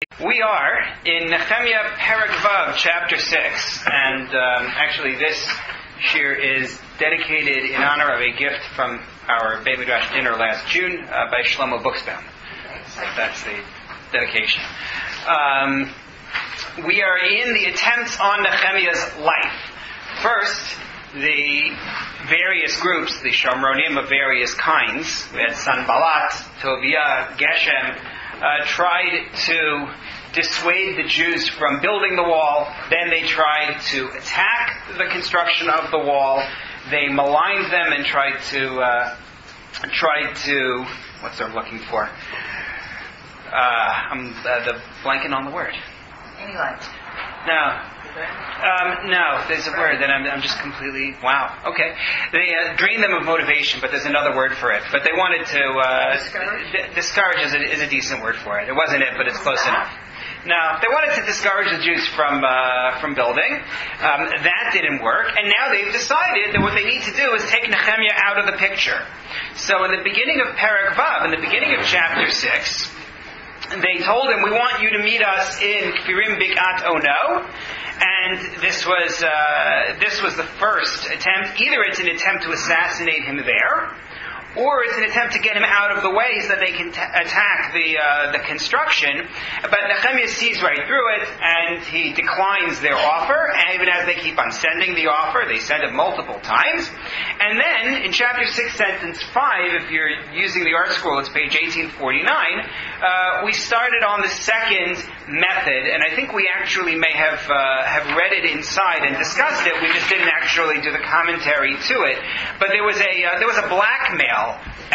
We are in Nechemiah Perek Vav, chapter 6, and actually this shir is dedicated in honor of a gift from our Beit Midrash dinner last June by Shlomo Buxbaum. So that's the dedication. We are in the attempts on Nechemiah's life. First, the various groups, the Shomronim of various kinds, we had Sanballat, Tobiah, Geshem, tried to dissuade the Jews from building the wall. Then they tried to attack the construction of the wall. They maligned them and tried to what's they're looking for? I'm blanking on the word. No, there's a word that I'm just completely... Wow, okay. They drained them of motivation, but there's another word for it. But they wanted to... Discourage is a decent word for it. It wasn't it, but it's close enough. Now, they wanted to discourage the Jews from building. That didn't work. And now they've decided that what they need to do is take Nechemiah out of the picture. So in the beginning of Perek Vav, in the beginning of chapter 6... they told him, we want you to meet us in Kfirim Bikat Ono. And this was the first attempt. Either it's an attempt to assassinate him there, or it's an attempt to get him out of the way so that they can attack the construction. But Nechemiah sees right through it, and he declines their offer. And even as they keep on sending the offer, they send it multiple times. And then, in chapter 6, sentence 5, if you're using the art scroll, it's page 1849, we started on the second method, and I think we actually may have read it inside and discussed it. We just didn't actually do the commentary to it. But there was a blackmail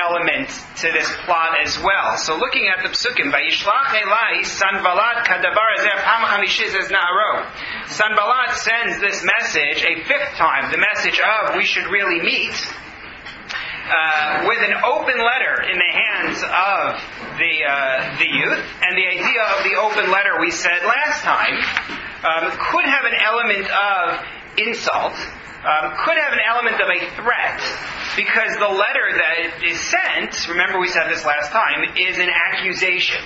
element to this plot as well. So looking at the psukim, Vayishlach Elai Sanballat Kadavar Ezer Pam Chamishiz Ez Na'aro. Sanballat sends this message a fifth time, the message of we should really meet, with an open letter in the hands of the youth. And the idea of the open letter, we said last time, could have an element of insult, could have an element of a threat, because the letter that is sent, remember we said this last time, is an accusation,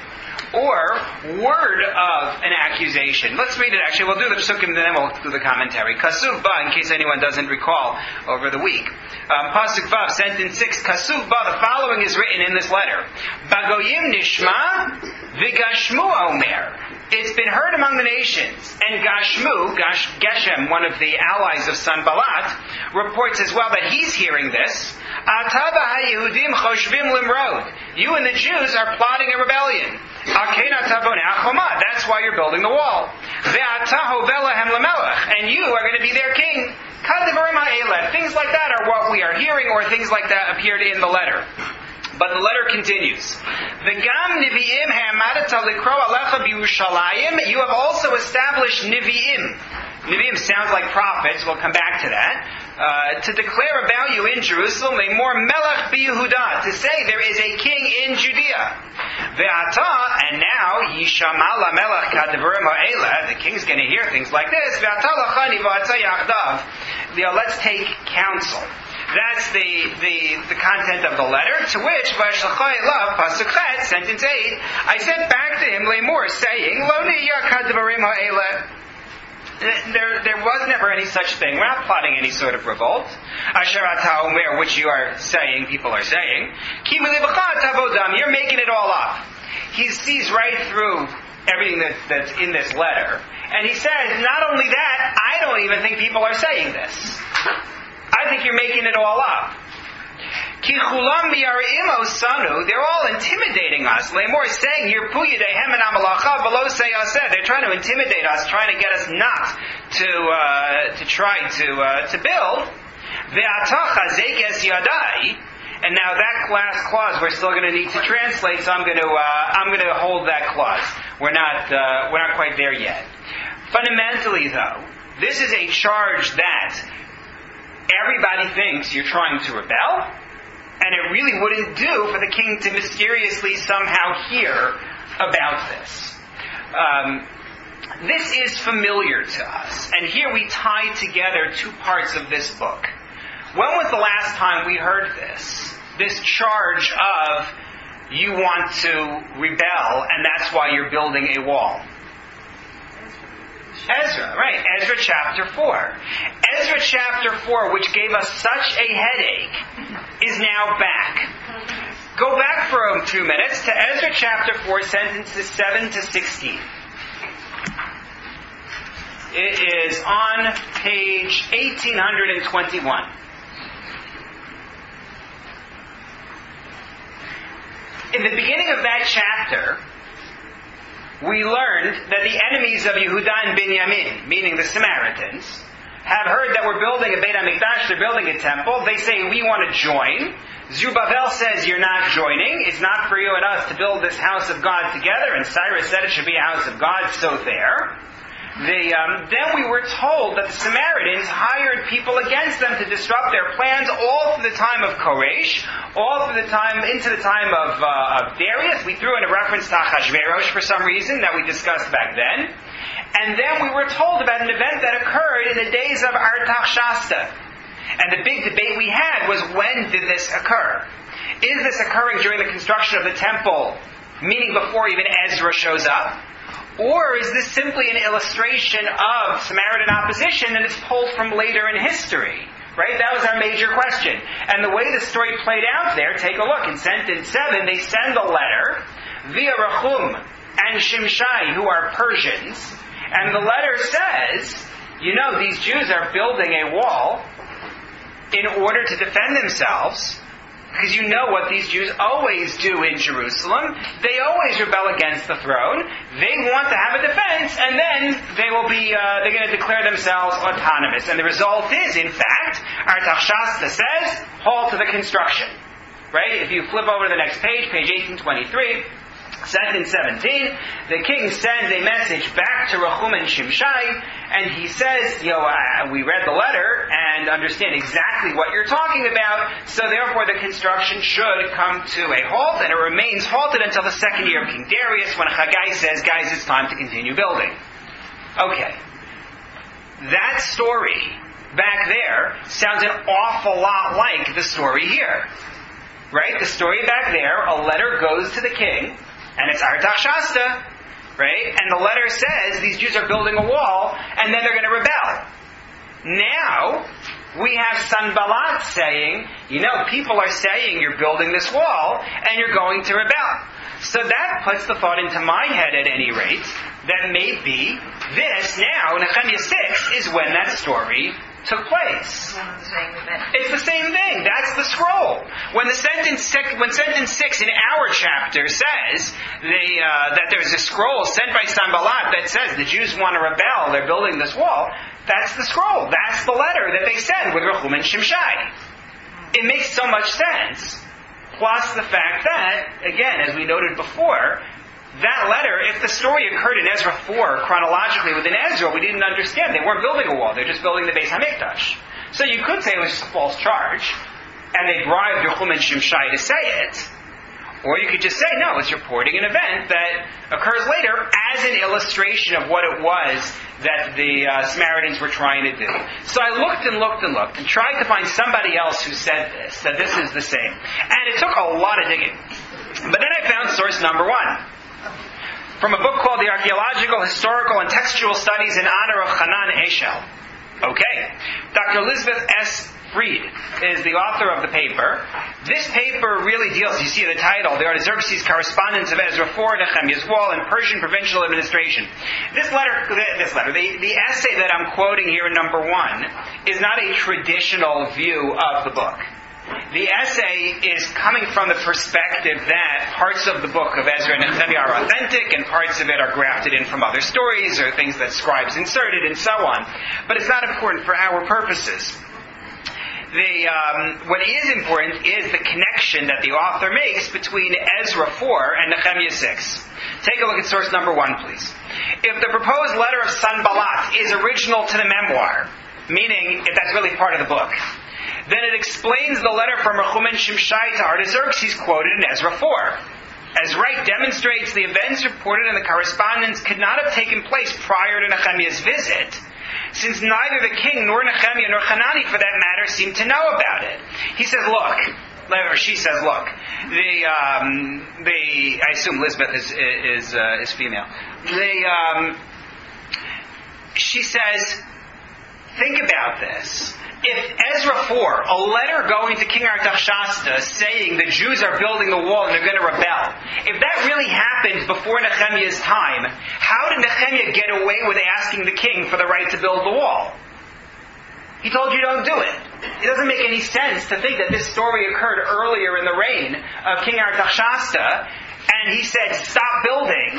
or word of an accusation. Let's read it actually. We'll do the psukim and then we'll do the commentary. Kasuv ba, in case anyone doesn't recall over the week. Pasuk Vav, sentence 6, Kasuv ba, the following is written in this letter. Bagoyim nishma, v'gashmu omer. It's been heard among the nations. And Geshem, one of the allies of Sanballat, reports as well that he's hearing this. You and the Jews are plotting a rebellion. That's why you're building the wall. And you are going to be their king. Things like that are what we are hearing, or things like that appeared in the letter. But the letter continues. You have also established Nevi'im. Nevi'im sounds like prophets. We'll come back to that. To declare about you in Jerusalem a more melech b'Yehuda, to say there is a king in Judea. And now Yishama lamelech kadvarim ha'ela. The king's going to hear things like this. Let's take counsel. That's the content of the letter, to which, Pasuk Chet, sentence 8, I sent back to him Lemur, saying, Lo niya kadvarim ha'ela. There was never any such thing. We're not plotting any sort of revolt. Asher ata omer, which you are saying, people are saying. Ki milivcha tavodam, you're making it all up. He sees right through everything that's in this letter. And he says, not only that, I don't even think people are saying this. I think you're making it all up. They're all intimidating us. Lemor saying, they're trying to intimidate us, trying to get us not to try to build. And now that last clause we're still going to need to translate, so I'm going to hold that clause. We're not quite there yet. Fundamentally, though, this is a charge that everybody thinks you're trying to rebel, and it really wouldn't do for the king to mysteriously somehow hear about this. This is familiar to us, and here we tie together two parts of this book. When was the last time we heard this charge of you want to rebel, and that's why you're building a wall? Ezra, right. Ezra chapter 4. Ezra chapter 4, which gave us such a headache, is now back. Go back for a few minutes to Ezra chapter 4, sentences 7 to 16. It is on page 1821. In the beginning of that chapter, we learned that the enemies of Yehudah and Binyamin, meaning the Samaritans, have heard that we're building a Beit HaMikdash, they're building a temple. They say, we want to join. Zerubbabel says, you're not joining. It's not for you and us to build this house of God together. And Cyrus said it should be a house of God, so there. Then we were told that the Samaritans hired people against them to disrupt their plans all through the time of Koresh, all through the time, into the time of Darius. We threw in a reference to Achashverosh for some reason that we discussed back then. And then we were told about an event that occurred in the days of Artaxerxes. And the big debate we had was, when did this occur? Is this occurring during the construction of the temple, meaning before even Ezra shows up? Or is this simply an illustration of Samaritan opposition and it's pulled from later in history? Right? That was our major question. And the way the story played out there, take a look. In sentence 7, they send a letter via Rechum and Shimshai, who are Persians. And the letter says, these Jews are building a wall in order to defend themselves. Because you know what these Jews always do in Jerusalem. They always rebel against the throne. They want to have a defense, and then they're going to declare themselves autonomous. And the result is, in fact, Artaxerxes says, halt to the construction. Right? If you flip over to the next page, page 1823, sentence 17, the king sends a message back to Rechum and Shimshai, and he says, we read the letter and understand exactly what you're talking about, so therefore the construction should come to a halt, and it remains halted until the second year of King Darius, when Haggai says, guys, it's time to continue building. Okay. That story back there sounds an awful lot like the story here. Right? The story back there, a letter goes to the king, and it's Artaxerxes, right? And the letter says these Jews are building a wall, and then they're going to rebel. Now, we have Sanballat saying, people are saying you're building this wall, and you're going to rebel. So that puts the thought into my head, at any rate, that maybe this now, Nechemiah 6, is when that story took place. It's the same thing. That's the scroll. When sentence 6 in our chapter says that there's a scroll sent by Sanballat that says the Jews want to rebel, they're building this wall, that's the scroll. That's the letter that they send with Rechum and Shimshai. It makes so much sense. Plus the fact that, again, as we noted before, that letter, if the story occurred in Ezra 4 chronologically within Ezra, we didn't understand. They weren't building a wall. They're just building the Beis HaMikdash. So you could say it was just a false charge, and they bribed Rechum and Shimshai to say it. Or you could just say, no, it's reporting an event that occurs later as an illustration of what it was that the Samaritans were trying to do. So I looked and tried to find somebody else who said this is the same. And it took a lot of digging. But then I found source number 1. From a book called The Archaeological, Historical, and Textual Studies in Honor of Hanan Eshel. Okay. Dr. Elizabeth S. Freed is the author of the paper. This paper really deals, you see the title, the Artaxerxes Correspondence of Ezra 4, Nehemiah's Wall, and Persian Provincial Administration. The essay that I'm quoting here in number 1 is not a traditional view of the book. The essay is coming from the perspective that parts of the book of Ezra and Nehemiah are authentic and parts of it are grafted in from other stories or things that scribes inserted and so on. But it's not important for our purposes. What is important is the connection that the author makes between Ezra 4 and Nehemiah 6. Take a look at source number 1, please. If the proposed letter of Sanballat is original to the memoir, meaning if that's really part of the book, then it explains the letter from Rechum and Shimshai to Artaxerxes quoted in Ezra 4. As Wright demonstrates, the events reported in the correspondence could not have taken place prior to Nehemiah's visit, since neither the king nor Nehemiah nor Hanani, for that matter, seemed to know about it. He says, look, she says, look, I assume Elizabeth is female. She says, think about this. If Ezra 4, a letter going to King Artaxerxes saying the Jews are building the wall and they're going to rebel, if that really happened before Nehemiah's time, how did Nehemiah get away with asking the king for the right to build the wall? He told you don't do it. It doesn't make any sense to think that this story occurred earlier in the reign of King Artaxerxes, and he said, stop building.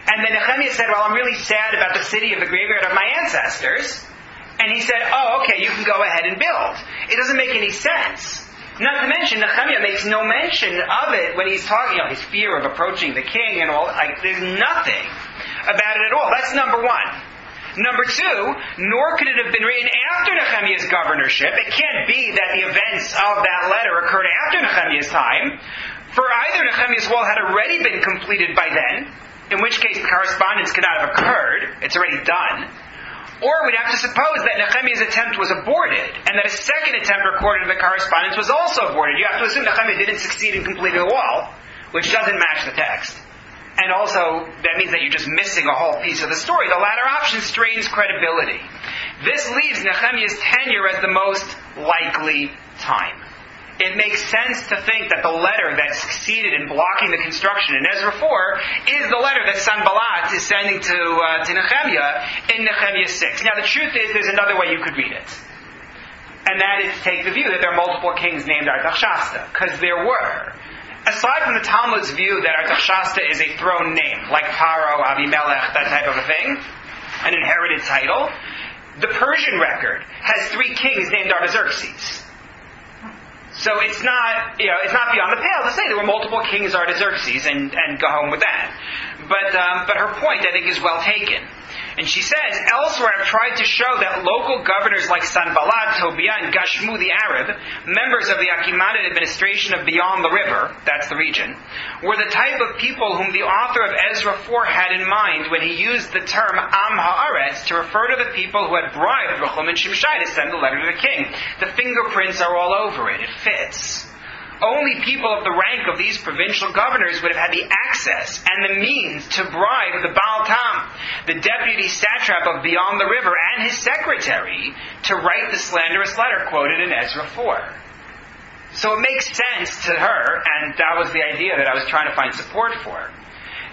And then Nehemiah said, well, I'm really sad about the city of the graveyard of my ancestors. And he said, oh, okay, you can go ahead and build. It doesn't make any sense. Not to mention, Nehemiah makes no mention of it when he's talking, his fear of approaching the king and all. There's nothing about it at all. That's number one. Number two, nor could it have been written after Nehemiah's governorship. It can't be that the events of that letter occurred after Nehemiah's time, for either Nehemiah's wall had already been completed by then, in which case the correspondence could not have occurred. It's already done. Or we'd have to suppose that Nehemiah's attempt was aborted, and that a second attempt recorded in the correspondence was also aborted. You have to assume Nehemiah didn't succeed in completing the wall, which doesn't match the text. And also, that means that you're just missing a whole piece of the story. The latter option strains credibility. This leaves Nehemiah's tenure as the most likely time. It makes sense to think that the letter that succeeded in blocking the construction in Ezra 4 is the letter that Sanballat is sending to Nehemiah in Nehemiah 6. Now, the truth is, there's another way you could read it. And that is to take the view that there are multiple kings named Artaxerxes, because there were. Aside from the Talmud's view that Artaxerxes is a thrown name, like Paro, Avimelech, that type of a thing, an inherited title, the Persian record has 3 kings named Artaxerxes. So it's not beyond the pale to say there were multiple kings Artaxerxes and go home with that. But her point, I think, is well taken. And she says, elsewhere I've tried to show that local governors like Sanballat, Tobiah, and Gashmu the Arab, members of the Achaemenid administration of beyond the river, that's the region, were the type of people whom the author of Ezra 4 had in mind when he used the term Am Haaretz to refer to the people who had bribed Rechum and Shimshai to send the letter to the king. The fingerprints are all over it. It fits. Only people of the rank of these provincial governors would have had the access and the means to bribe the Baal Tam, the deputy satrap of beyond the river, and his secretary to write the slanderous letter quoted in Ezra 4. So it makes sense to her, and that was the idea that I was trying to find support for.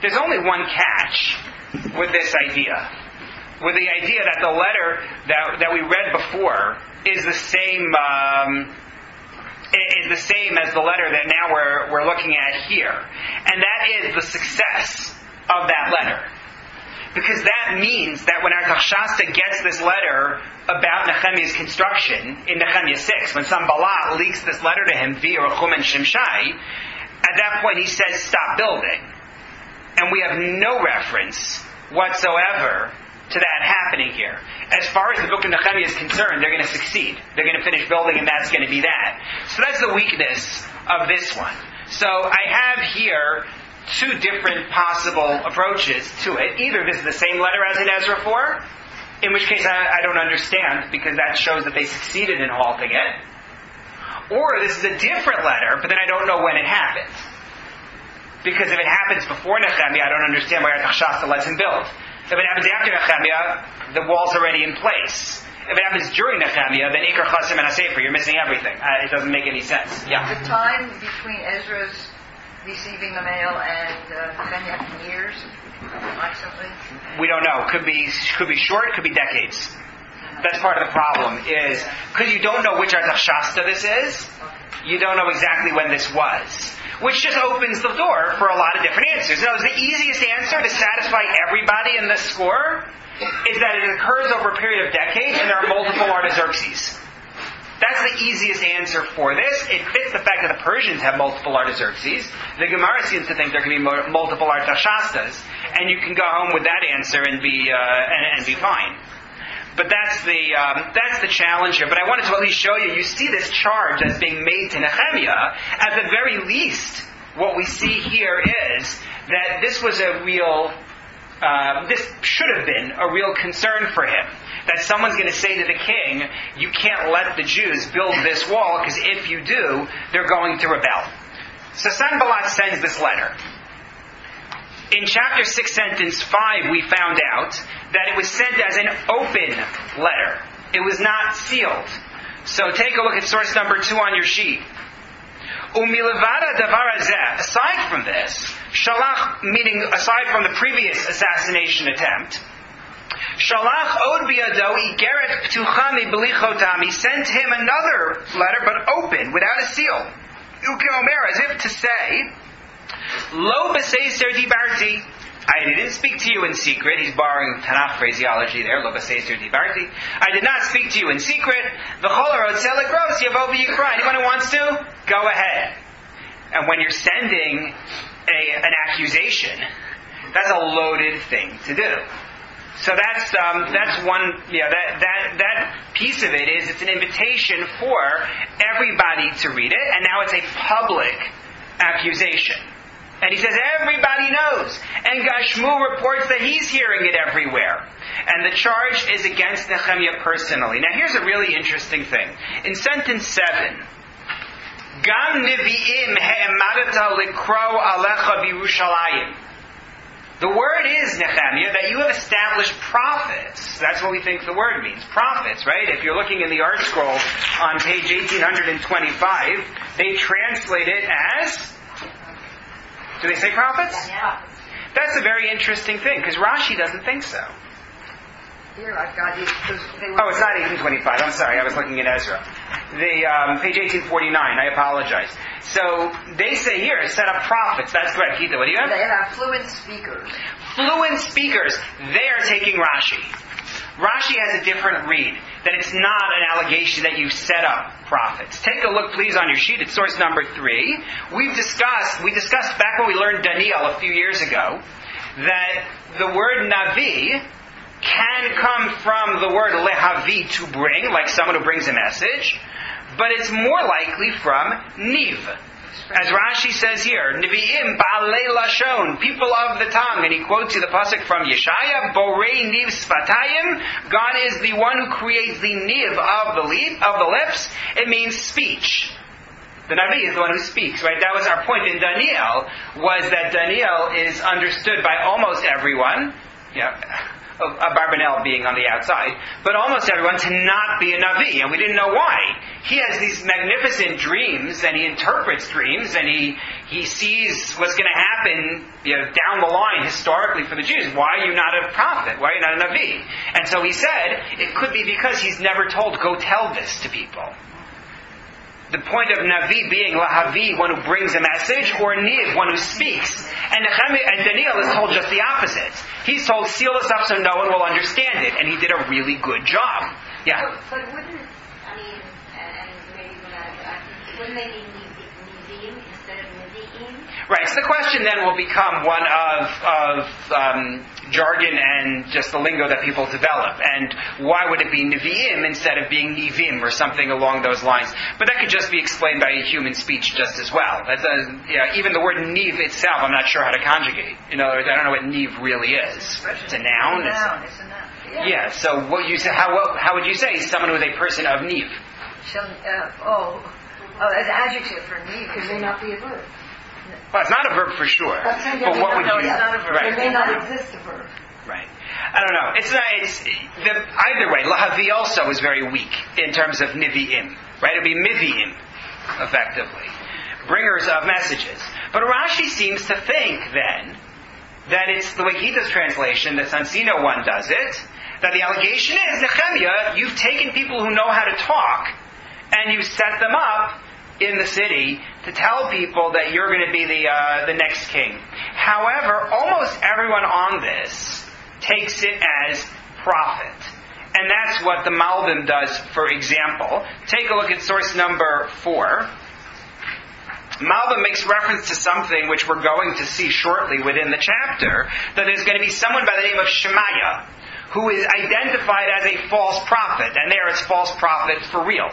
There's only one catch with this idea. With the idea that the letter that we read before is the same as the letter that now we're looking at here. And that is the success of that letter. Because that means that when Artaxerxes gets this letter about Nehemiah's construction in Nehemiah 6, when Sanballat leaks this letter to him via Rechum and Shimshai, at that point he says, stop building. And we have no reference whatsoever to that happening here. As far as the book of Nehemiah is concerned, they're going to succeed. They're going to finish building, and that's going to be that. So that's the weakness of this one. So I have here 2 different possible approaches to it. Either this is the same letter as in Ezra 4, in which case I don't understand, because that shows that they succeeded in halting it. Or this is a different letter, but then I don't know when it happened. Because if it happens before Nehemiah, I don't understand why Artaxerxes lets him build. If it happens after Nehemiah, the wall's already in place. If it happens during Nehemiah, then Iker Chasim and HaSefer, you're missing everything. It doesn't make any sense. Yeah. The time between Ezra's receiving the mail and Nehemiah years, like something? We don't know. Could be short, could be decades. That's part of the problem, is because you don't know which Artaxerxes this is, you don't know exactly when this was. Which just opens the door for a lot of different answers. Now, the easiest answer to satisfy everybody in this score is that it occurs over a period of decades and there are multiple Artaxerxes. That's the easiest answer for this. It fits the fact that the Persians have multiple Artaxerxes. The Gemara seems to think there can be multiple Artaxerxes, and you can go home with that answer and be fine. But that's the challenge here. But I wanted to at least show you. You see this charge that's being made to Nehemiah. At the very least, what we see here is that this was a real this should have been a real concern for him. That someone's going to say to the king, you can't let the Jews build this wall, because if you do, they're going to rebel. So Sanballat sends this letter. In chapter 6, sentence 5, we found out that it was sent as an open letter. It was not sealed. So take a look at source number 2 on your sheet. Umilevada davar hazeh. Aside from this, Shalach, meaning aside from the previous assassination attempt, Shalach od biyado igeret ptucha mibelichotam. He sent him another letter, but open, without a seal. Ukeomer, as if to say, Lo b'seiser dibarti. I didn't speak to you in secret. He's borrowing Tanakh phraseology there. Lo b'seiser dibarti. I did not speak to you in secret. V'chol harotzeh legros yavo v'yikra. Anyone who wants to, go ahead. And when you're sending an accusation, that's a loaded thing to do. So that's one. That piece of it is it's an invitation for everybody to read it, and now it's a public accusation. And he says everybody knows. And Gashmu reports that he's hearing it everywhere. And the charge is against Nechemiah personally. Now here's a really interesting thing. In sentence 7, Gam Nevi'im he'emadata likro alecha b'Yerushalayim. The word is, Nechemiah, that you have established prophets. That's what we think the word means. Prophets, right? If you're looking in the art scroll on page 1825, they translate it as... Do they say prophets? Yeah. That's a very interesting thing, because Rashi doesn't think so. Here I've got it. Oh, it's not 1825. I'm sorry, I was looking at Ezra. Page 1849, I apologize. So, they say here, set up prophets. That's correct. Gita, what do you have? They have fluent speakers. Fluent speakers. They are taking Rashi. Rashi has a different read. That it's not an allegation that you set up prophets. Take a look, please, on your sheet at source number 3. We discussed back when we learned Daniel a few years ago, that the word Navi can come from the word lehavi, to bring, like someone who brings a message, but it's more likely from niv. As Rashi says here, Nevi'im ba'alei lashon, people of the tongue, and he quotes you the pasuk from Yeshaya, borei niv sfatayim, God is the one who creates the niv of the lips. It means speech. The Navi is the one who speaks, right? That was our point in Daniel, was that Daniel is understood by almost everyone, Barbanel being on the outside, but almost everyone to not be a Navi, and we didn't know why. He has these magnificent dreams, and he interprets dreams, and he sees what's going to happen down the line historically for the Jews. Why are you not a prophet? Why are you not a Navi? And so he said, it could be because he's never told, go tell this to people. The point of Navi being Lahavi, one who brings a message, or Niv, one who speaks. And Daniel is told just the opposite. He's told, seal this up so no one will understand it. And he did a really good job. Yeah? But wouldn't, and maybe wouldn't they need Nevi'im instead of Nevi'im? Right, so the question then will become one of jargon and just the lingo that people develop. And why would it be Nevi'im instead of being Nivim or something along those lines? But that could just be explained by human speech just as well. Even the word Niv itself, I'm not sure how to conjugate. In other words, I don't know what Niv really is. It's a noun? It's a noun. Yeah, so what you say, how would you say someone who is a person of Niv? As an adjective for Niv. It may not be a verb. Well, it's not a verb for sure. But what would you... It's not a verb. Right. It may not exist a verb. Right. I don't know. Either way, Lahavi also is very weak in terms of Nivi'im. Right? It would be Mivi'im, effectively. Bringers of messages. But Rashi seems to think, then, that it's the way Gita's translation, the Sansino one does it, that the allegation is, Nechemiah, you've taken people who know how to talk, and you set them up in the city to tell people that you're going to be the next king. However, almost everyone on this takes it as prophet. And that's what the Malbim does, for example. Take a look at source number 4. Malbim makes reference to something which we're going to see shortly within the chapter, that there's going to be someone by the name of Shemayah, who is identified as a false prophet. And there it's false prophet for real.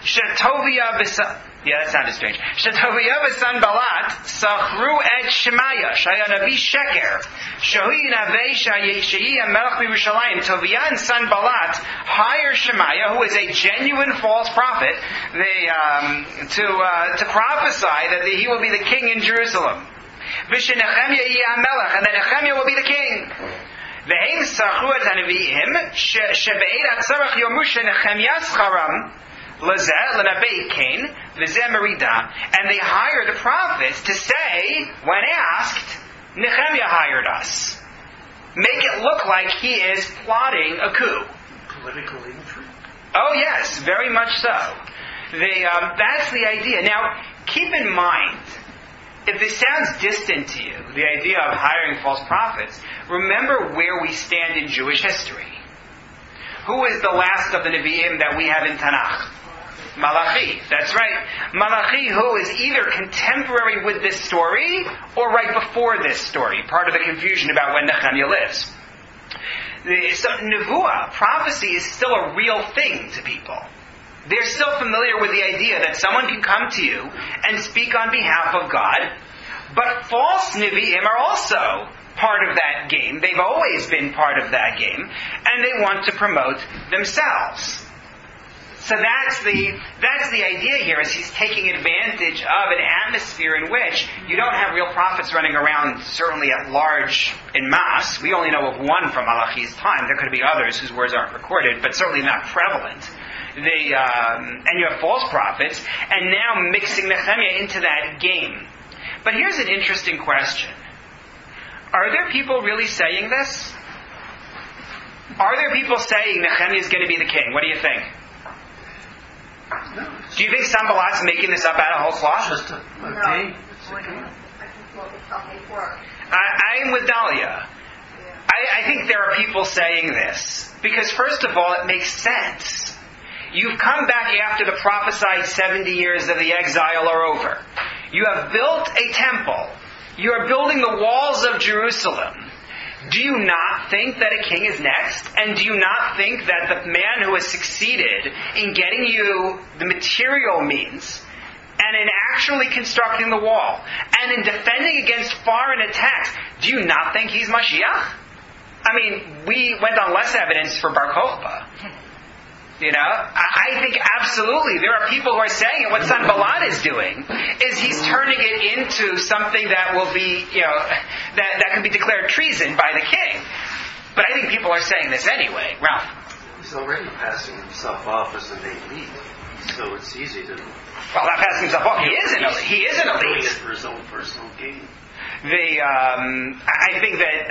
Shetovia v'san. Yeah, that sounded strange. Shetovia v'san Balat sachru et Shemayah shaya navi sheker shohi navei shehi melech b'Yerushalayim. Tovia and son Balat hire Shemayah, who is a genuine false prophet, to prophesy that he will be the king in Jerusalem. V'she Nechemiah yeh melech, and then Nechemiah will be the king. V'heim sachru et hanavihim shebe'ed atzarach yomu sheNechemiah scharam. And they hire the prophets to say, when asked, Nechemiah hired us. Make it look like he is plotting a coup. Political intrigue? Oh yes, very much so. That's the idea. Now, keep in mind, if this sounds distant to you, the idea of hiring false prophets, remember where we stand in Jewish history. Who is the last of the Nevi'im that we have in Tanakh? Malachi, that's right. Malachi, who is either contemporary with this story or right before this story, part of the confusion about when Nechemiah lives. So Nevuah, prophecy, is still a real thing to people. They're still familiar with the idea that someone can come to you and speak on behalf of God, but false Nevi'im are also part of that game. They've always been part of that game, and they want to promote themselves. So that's the idea here, is he's taking advantage of an atmosphere in which you don't have real prophets running around, certainly at large in mass. We only know of one from Malachi's time. There could be others whose words aren't recorded, but certainly not prevalent. And you have false prophets, and now mixing Nechemiah into that game. But here's an interesting question. Are there people really saying this? Are there people saying Nechemiah is going to be the king? What do you think? No. Do you think Sanballat's making this up out of whole cloth? Just a game. It's a game. I am with Dahlia. I think there are people saying this. Because first of all, it makes sense. You've come back after the prophesied 70 years of the exile are over. You have built a temple. You are building the walls of Jerusalem. Do you not think that a king is next? And do you not think that the man who has succeeded in getting you the material means, and in actually constructing the wall, and in defending against foreign attacks, do you not think he's Mashiach? I mean, we went on less evidence for Bar Kokhba. You know, I think absolutely there are people who are saying it. What Sanballat is doing is he's turning it into something that will be, that can be declared treason by the king. But I think people are saying this anyway. Ralph? He's already passing himself off as an elite, so it's easy to... Well, not passing himself off. He is an elite. He's doing it for his own personal gain. I think that.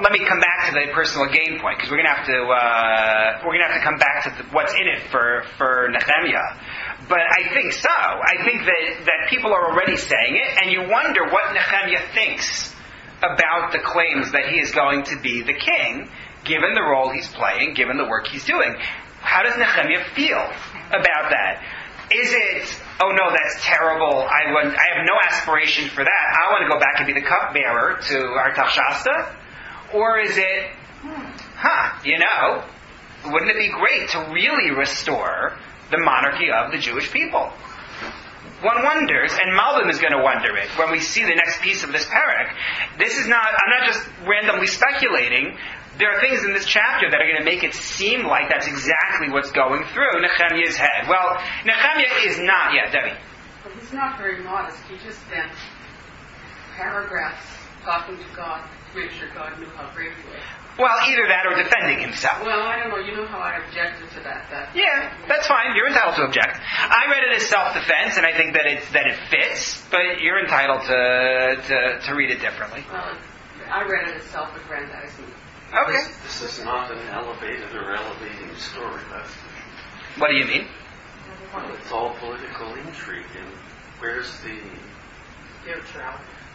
Let me come back to the personal gain point, because we're going to have to come back to what's in it for Nechemiah. But I think so. I think that people are already saying it, and you wonder what Nechemiah thinks about the claims that he is going to be the king, given the role he's playing, given the work he's doing. How does Nechemiah feel about that? Is it, oh no, that's terrible, I have no aspiration for that, I want to go back and be the cupbearer to Artach Shasta? Or is it, wouldn't it be great to really restore the monarchy of the Jewish people? One wonders, and Malbim is going to wonder it, when we see the next piece of this parak. I'm not just randomly speculating. There are things in this chapter that are going to make it seem like that's exactly what's going through Nechemiah's head. Well, Nechemiah is not yet, Debbie. But he's not very modest. He just spent paragraphs talking to God to make sure God knew how great he was. Well, either that or defending himself. Well, I don't know. You know how I objected to that. Yeah, that's fine. You're entitled to object. I read it as self-defense, and I think that it fits, but you're entitled to read it differently. Well, I read it as self-aggrandizement. Okay. This is not an elevated or elevating story. What do you mean? It's all political intrigue, and where's the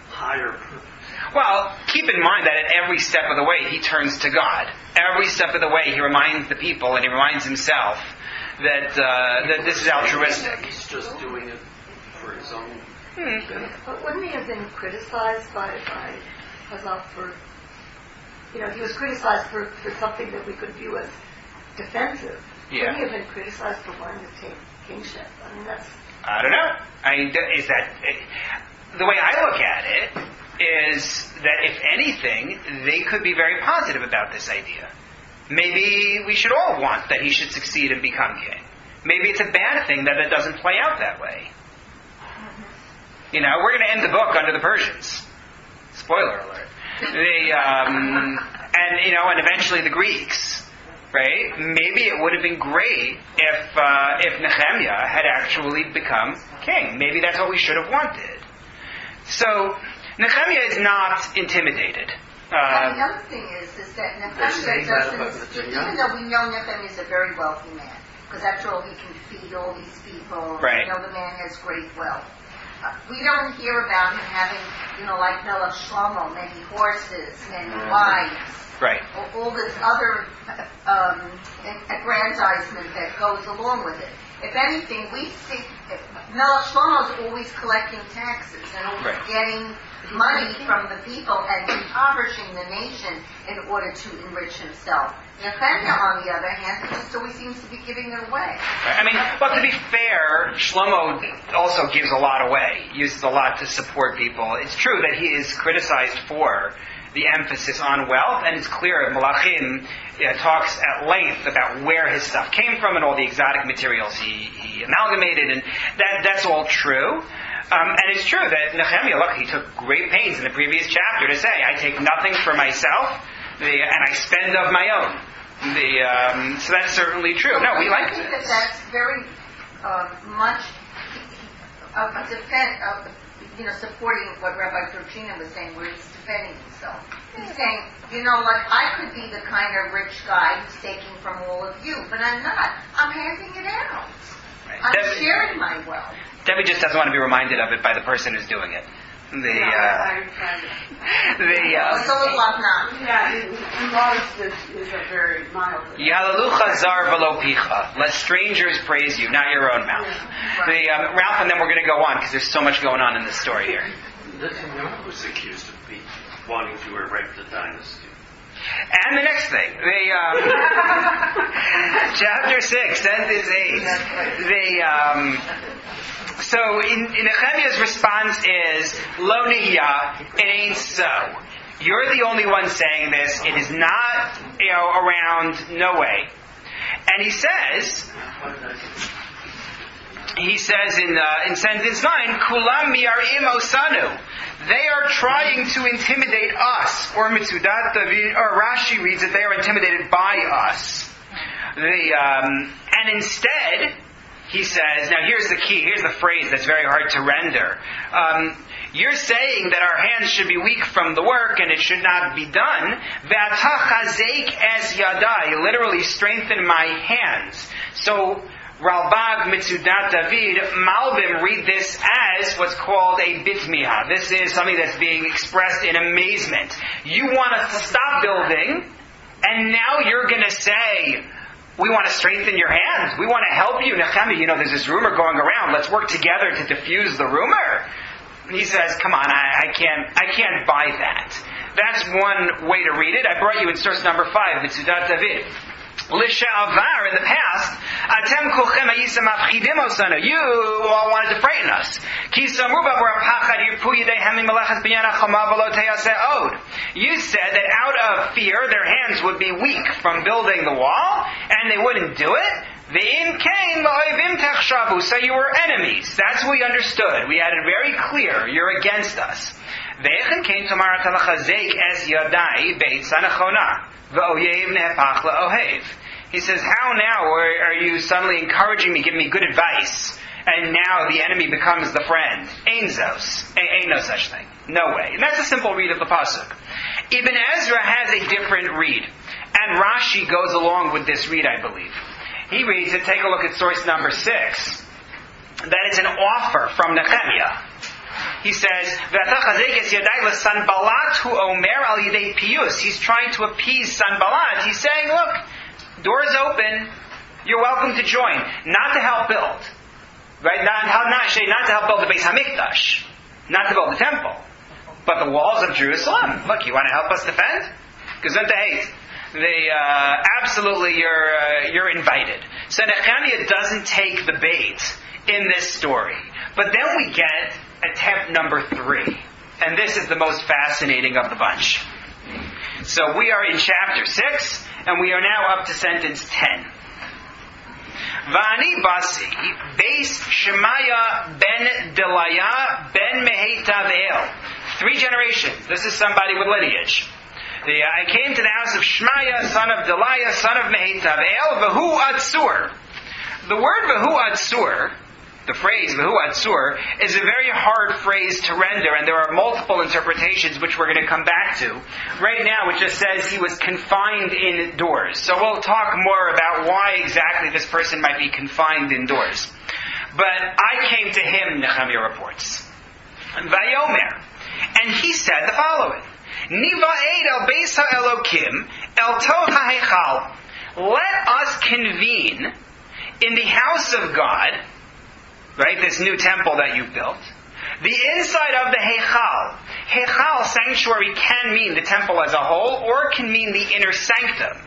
higher purpose? Well, keep in mind that at every step of the way he turns to God. Every step of the way he reminds the people and he reminds himself that this is altruistic. He's just doing it for his own benefit. But wouldn't he have been criticized by Hazal for... he was criticized for something that we could view as defensive. Yeah. Wouldn't he have been criticized for wanting to take kingship. I mean, that's... I don't know. Is that the way I look at it? Is that if anything, they could be very positive about this idea. Maybe we should all want that he should succeed and become king. Maybe it's a bad thing that it doesn't play out that way. We're going to end the book under the Persians. Spoiler alert. And eventually the Greeks. Right? Maybe it would have been great if Nechemiah had actually become king. Maybe that's what we should have wanted. So Nechemiah is not intimidated. And the other thing is that Nechemiah doesn't, even though we know Nechemiah is a very wealthy man, because after all he can feed all these people, right. We know the man has great wealth. We don't hear about him having, like Melech Shlomo, many horses, many wives. Right. All this other aggrandizement that goes along with it. If anything, we see Melech Shlomo is always collecting taxes and always getting money from the people and impoverishing the nation in order to enrich himself. Nechemiah, on the other hand, just always seems to be giving it away. Right. But to be fair, Shlomo also gives a lot away, uses a lot to support people. It's true that he is criticized for the emphasis on wealth, and it's clear Malachim talks at length about where his stuff came from and all the exotic materials he amalgamated, and that's all true. And it's true that Nechemiah, look, he took great pains in the previous chapter to say, I take nothing for myself, and I spend of my own. So that's certainly true. No, we like it. I think that's very much a defense of, supporting what Rabbi Torczyner was saying, where he's defending himself. He's saying, I could be the kind of rich guy who's taking from all of you, but I'm not. I'm handing it out. Right. I'm sharing my wealth. Debbie just doesn't want to be reminded of it by the person who's doing it. I'm trying to. Modest is a very mild. Yalalucha zar velo picha. Let strangers praise you, not your own mouth. Ralph, and then we're going to go on because there's so much going on in this story here. Nechemiah was accused of wanting to erect the dynasty. And the next thing, chapter 6, sentence 8. So Nechemiah's response is, Lo nihya, it ain't so. You're the only one saying this. It is not, around, no way. And he says in sentence 9, Kulam miyarim osanu. They are trying to intimidate us. Or Mitzudat David, or Rashi reads that they are intimidated by us. And instead, he says, now here's the key, here's the phrase that's very hard to render. You're saying that our hands should be weak from the work and it should not be done. Ve'ata chazek es yadai, literally strengthen my hands. So, Ralbag Mitzudat David, Malbim read this as what's called a bitmiha. This is something that's being expressed in amazement. You want us to stop building, and now you're going to say, we want to strengthen your hands. We want to help you. Nechemiah, there's this rumor going around. Let's work together to diffuse the rumor. He says, come on, I can't buy that. That's one way to read it. I brought you in source number 5, Mitzudat David. L'sha'avar, in the past, atem kulchem hayisam mafchidim osanu. You all wanted to frighten us. Ki samru b'avor hapachad yirpu yideihem mimelachas binyan hachama v'lo teyaseh od. You said that out of fear their hands would be weak from building the wall, and they wouldn't do it. V'im kain la'oivim techshavu. So you were enemies. That's what we understood. We had it very clear. You're against us. Ve'echen kain tomar atalachazek es yadai beit sanachona. He says, how now are you suddenly encouraging me, giving me good advice, and now the enemy becomes the friend? Ain't no such thing. No way. And that's a simple read of the pasuk. Ibn Ezra has a different read, and Rashi goes along with this read, I believe. He reads it, take a look at source number 6, that it's an offer from Nechemiah. He says, he's trying to appease Sanballat. He's saying, look, door's open. You're welcome to join. Not to help build. Right? Not to help build the Beis HaMikdash. Not to build the temple. But the walls of Jerusalem. Look, you want to help us defend? Gesundheit. Absolutely, you're invited. So Nechemiah doesn't take the bait in this story. But then we get attempt number 3. And this is the most fascinating of the bunch. So we are in chapter 6, and we are now up to sentence 10. Va'ani basi beis Shemayah ben Delaya ben Mehetav El. 3 generations. This is somebody with lineage. I came to the house of Shemayah, son of Delaya, son of Mehetav El, Vahu Atzur. The word Vahu Atzur, the phrase Vahu Atzur, is a very hard phrase to render, and there are multiple interpretations which we're going to come back to. Right now it just says he was confined indoors. So we'll talk more about why exactly this person might be confined indoors. But I came to him, Nechemiah reports. Vayomer. And he said the following. Niva'ed el beis ha'elokim el toch ha'hechal. Let us convene in the house of God, right, this new temple that you've built, the inside of the Heichal. Heichal, sanctuary, can mean the temple as a whole, or can mean the inner sanctum,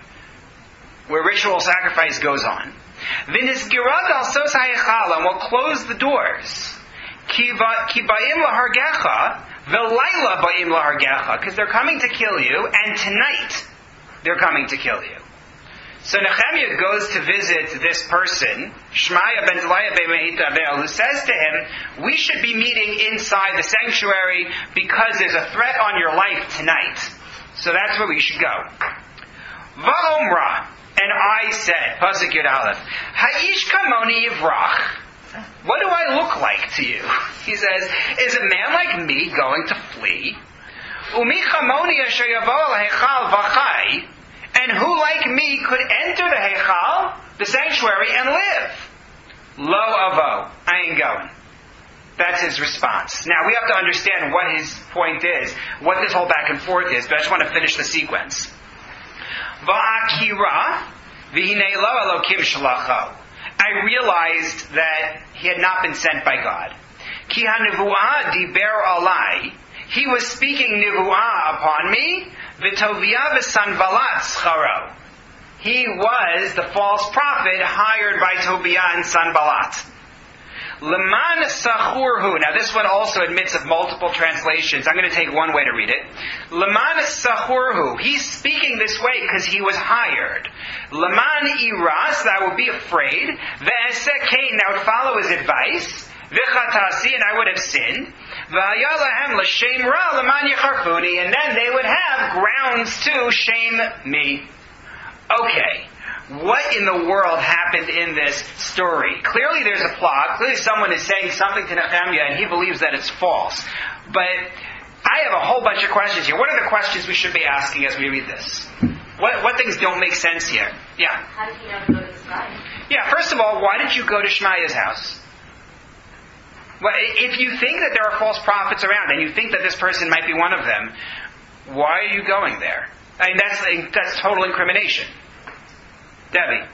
where ritual sacrifice goes on. V'nisgirat al sos ha'Heichal, and we'll close the doors. Ki ba'im lahargecha, v'layla ba'im lahargecha, because they're coming to kill you, and tonight they're coming to kill you. So Nechemiah goes to visit this person, Shemayah ben Delaya ben Mehetav El, who says to him, we should be meeting inside the sanctuary because there's a threat on your life tonight. So that's where we should go. Va'omra, and I said, Pasuk Yud Aleph, Ha'ish kamoni yivrach. What do I look like to you? He says, is a man like me going to flee? Umi chamoni asher yavo al heichal v'chai. And who like me could enter the Heichal, the sanctuary, and live? Lo avo, I ain't going. That's his response. Now we have to understand what his point is, what this whole back and forth is, but I just want to finish the sequence. Va'akira v'hinei lo elokim shalacho. I realized that he had not been sent by God. Ki ha'nevuah diber alai. He was speaking nevuah upon me. V'tovia v'sanbalat scharo. He was the false prophet hired by Tobiah and Sanballat. Leman sachurhu. Now this one also admits of multiple translations. I'm going to take one way to read it. Leman sachurhu. He's speaking this way because he was hired. Leman iras. That I would be afraid. Ve'esekain. I would follow his advice. V'chatasi. And I would have sinned. And then they would have grounds to shame me. Okay, what in the world happened in this story? Clearly there's a plot. Clearly someone is saying something to Nechemiah and he believes that it's false. But I have a whole bunch of questions here. What are the questions we should be asking as we read this? What things don't make sense here? Yeah. How did he know to go to this guy? Yeah, first of all, why did you go to Shemayah's house? Well, if you think that there are false prophets around and you think that this person might be one of them, why are you going there? I mean, that's total incrimination. Debbie.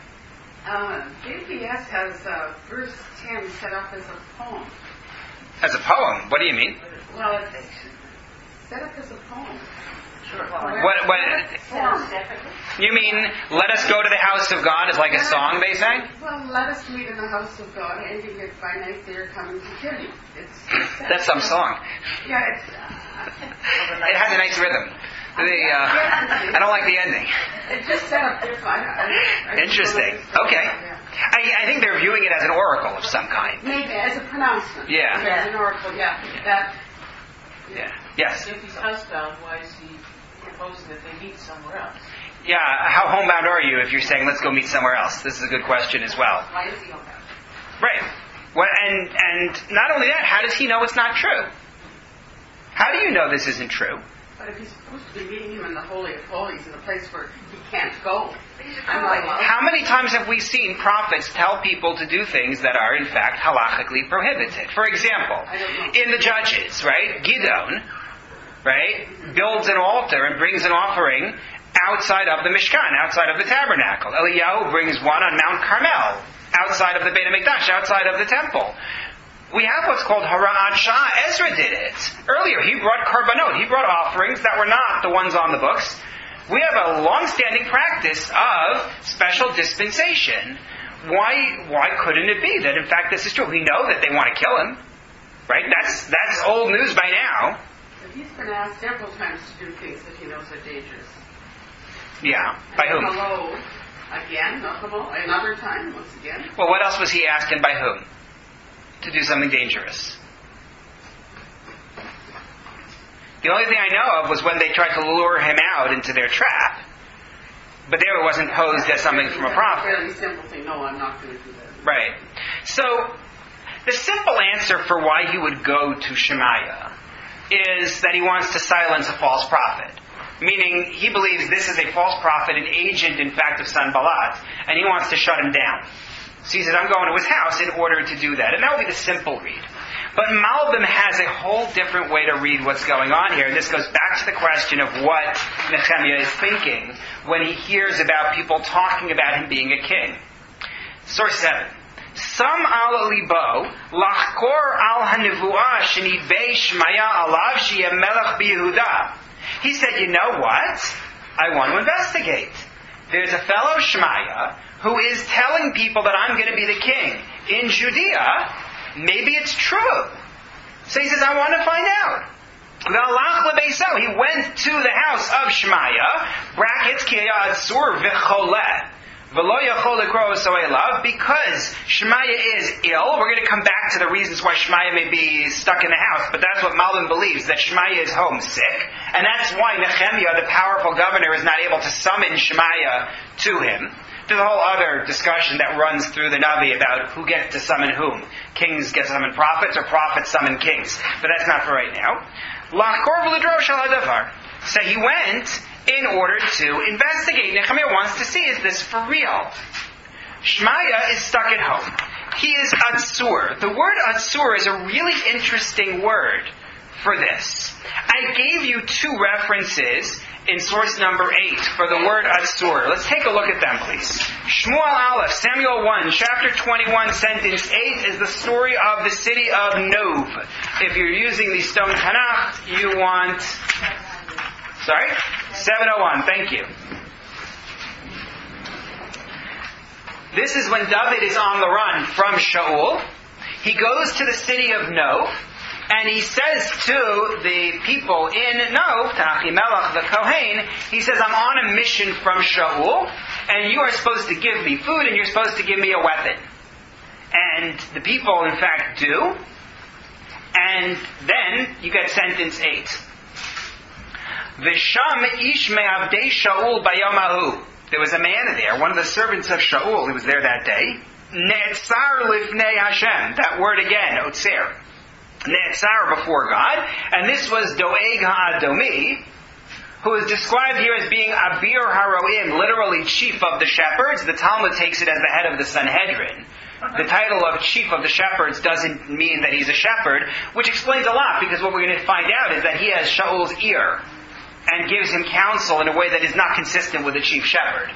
JPS has verse 10 set up as a poem. As a poem? What do you mean? Well, it's set up as a poem. Sure. You mean, let us go to the house of God is like a song, they say? Well, let us meet in the house of God, and if by night they are coming to kill you. That's some song. Yeah, it has a nice rhythm. I don't like the ending. It's just set up different. Interesting. Okay. I think they're viewing it as an oracle of some kind. Maybe, as a pronouncement. Yeah. As an oracle, yeah. Yes. If he's housebound, why is he proposing that they meet somewhere else? Yeah, how homebound are you if you're saying, let's go meet somewhere else? This is a good question as well. Why is he homebound? Right. Well, and not only that, how does he know it's not true? How do you know this isn't true? But if he's supposed to be meeting him in the Holy of Holies, in a place where he can't go. How many times have we seen prophets tell people to do things that are, in fact, halachically prohibited? For example, in the Judges, right? Gideon, right, builds an altar and brings an offering outside of the Mishkan, outside of the tabernacle. Eliyahu brings one on Mount Carmel, outside of the Beit HaMikdash, outside of the temple. We have what's called Hara'at Shah. Ezra did it. Earlier, he brought korbanot. He brought offerings that were not the ones on the books. We have a long-standing practice of special dispensation why couldn't it be that in fact this is true? We know that they want to kill him, right? That's old news by now. But he's been asked several times to do things that he knows are dangerous. Yeah, by whom? Hello, again, another time, once again. Well, what else was he asked and by whom? To do something dangerous. The only thing I know of was when they tried to lure him out into their trap. But there it wasn't posed as something from a prophet. Fairly simple thing. No, I'm not going to do that. Right. So, the simple answer for why he would go to Shemayah is that he wants to silence a false prophet. Meaning, he believes this is a false prophet, an agent, in fact, of Sanballat, and he wants to shut him down. So he says, I'm going to his house in order to do that. And that would be the simple read. But Malbim has a whole different way to read what's going on here. And this goes back to the question of what Nechemiah is thinking when he hears about people talking about him being a king. Source 7. Sam al libo lachkor al hanevuah shenidbei Shemayah alav sheyeh melech b'Yehuda. He said, you know what? I want to investigate. There's a fellow Shemayah who is telling people that I'm going to be the king in Judea. Maybe it's true. So he says, I want to find out. He went to the house of Shemayah, brackets, because Shemayah is ill. We're going to come back to the reasons why Shemayah may be stuck in the house, but that's what Malbim believes, that Shemayah is homesick, and that's why Nechemiah, the powerful governor, is not able to summon Shemayah to him. There's a whole other discussion that runs through the Navi about who gets to summon whom. Kings get to summon prophets, or prophets summon kings. But that's not for right now. So he went in order to investigate. Nechemiah wants to see, is this for real? Shemayah is stuck at home. He is atzur. The word atzur is a really interesting word for this. I gave you 2 references in source number 8 for the word atzur. Let's take a look at them, please. Shmuel Aleph, Samuel 1, chapter 21, sentence 8 is the story of the city of Nov. If you're using the Stone Tanakh, you want... Sorry? 701, thank you. This is when David is on the run from Shaul. He goes to the city of Nov, and he says to the people in Nov, to Achimelech the Kohen, he says, I'm on a mission from Shaul, and you are supposed to give me food, and you're supposed to give me a weapon. And the people, in fact, do. And then you get sentence 8. V'sham ish me'avdei Shaul bayom hahu. There was a man there, one of the servants of Shaul, who was there that day. Ne'etzar lifnei Hashem. That word again, otzer. Ne'etzar, before God. And this was Doeg ha'adomi, who is described here as being Abir Haroim, literally chief of the shepherds. The Talmud takes it as the head of the Sanhedrin. The title of chief of the shepherds doesn't mean that he's a shepherd, which explains a lot, because what we're going to find out is that he has Shaul's ear and gives him counsel in a way that is not consistent with the chief shepherd.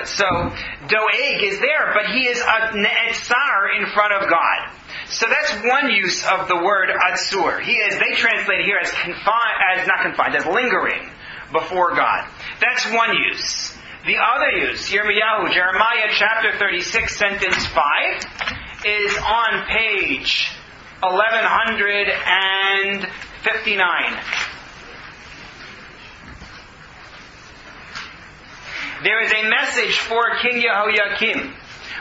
So Doeg is there, but he is a ne'etzar in front of God. So that's one use of the word atzur. He is, they translate here as as lingering before God. That's one use. The other use, Jeremiah chapter 36, sentence 5, is on page 1159. There is a message for King Yehoiakim,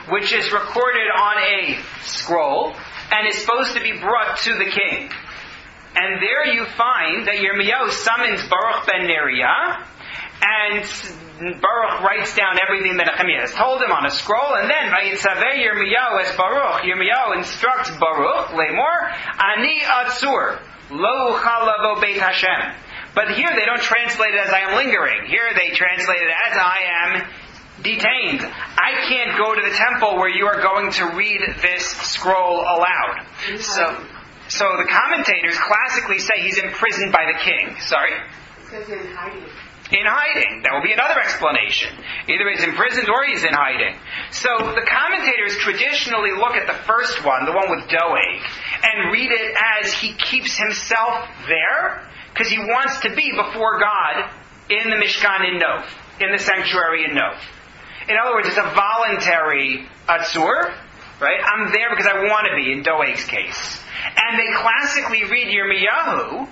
which is recorded on a scroll and is supposed to be brought to the king. And there you find that Yirmiyahu summons Baruch ben Neriah, and Baruch writes down everything that Nechemiah has told him on a scroll, and then Vayitzaveh Yirmiyahu es Baruch. Yirmiyahu instructs Baruch, Lemor, Ani atzur, lo uchal lavo beit Hashem. But here they don't translate it as I am lingering. Here they translate it as I am detained. I can't go to the temple where you are going to read this scroll aloud. So the commentators classically say he's imprisoned by the king. Sorry? It says in hiding. In hiding. That will be another explanation. Either he's imprisoned or he's in hiding. So the commentators traditionally look at the first one, the one with Doeg, and read it as he keeps himself there, because he wants to be before God in the Mishkan in Nov, in the sanctuary in Nov. In other words, it's a voluntary atzur, right? I'm there because I want to be, in Doeg's case. And they classically read Yirmiyahu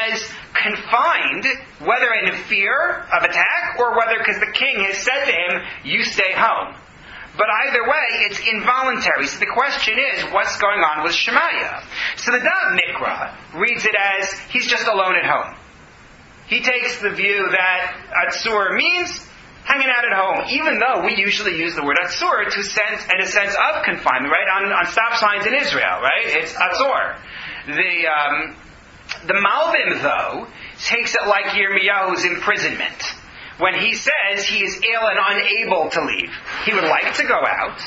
as confined, whether in fear of attack or whether because the king has said to him, you stay home. But either way, it's involuntary. So the question is, what's going on with Shemayah? So the Da'at Mikra reads it as, he's just alone at home. He takes the view that Atzur means hanging out at home, even though we usually use the word Atzur in a sense of confinement, right? On stop signs in Israel, right? It's Atzur. The Malbim, though, takes it like Yirmiyahu's imprisonment. When he says he is ill and unable to leave. He would like to go out,